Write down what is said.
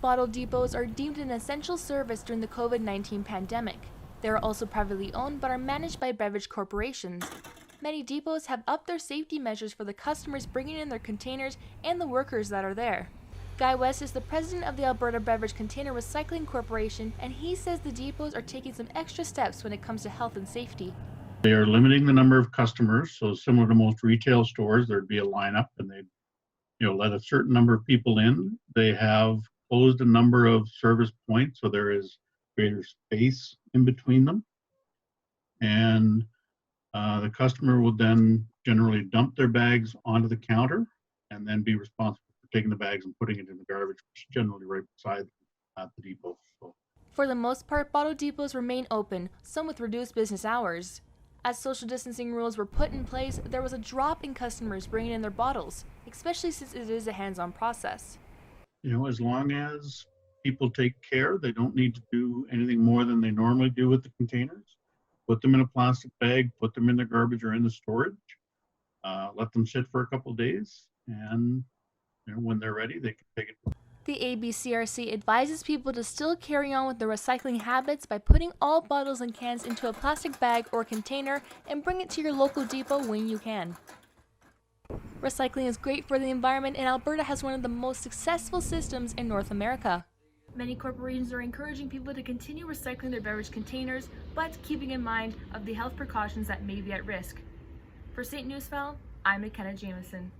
bottle depots are deemed an essential service during the COVID-19 pandemic. They are also privately owned but are managed by beverage corporations. Many depots have upped their safety measures for the customers bringing in their containers and the workers that are there. Guy West is the president of the Alberta Beverage Container Recycling Corporation, and he says the depots are taking some extra steps when it comes to health and safety. They are limiting the number of customers, so similar to most retail stores, there'd be a lineup and they'd let a certain number of people in. They have closed a number of service points, so there is greater space in between them. And the customer will then generally dump their bags onto the counter and then be responsible for taking the bags and putting it in the garbage, which is generally right beside them at the depot. So, for the most part, bottle depots remain open, some with reduced business hours. As social distancing rules were put in place, there was a drop in customers bringing in their bottles, especially since it is a hands-on process. As long as people take care, they don't need to do anything more than they normally do with the containers. Put them in a plastic bag, put them in the garbage or in the storage, let them sit for a couple of days, and when they're ready, they can take it. The ABCRC advises people to still carry on with their recycling habits by putting all bottles and cans into a plastic bag or container and bring it to your local depot when you can. Recycling is great for the environment, and Alberta has one of the most successful systems in North America. Many corporations are encouraging people to continue recycling their beverage containers, but keeping in mind of the health precautions that may be at risk. For SAIT Newsfiile, I'm Mackenna Jamieson.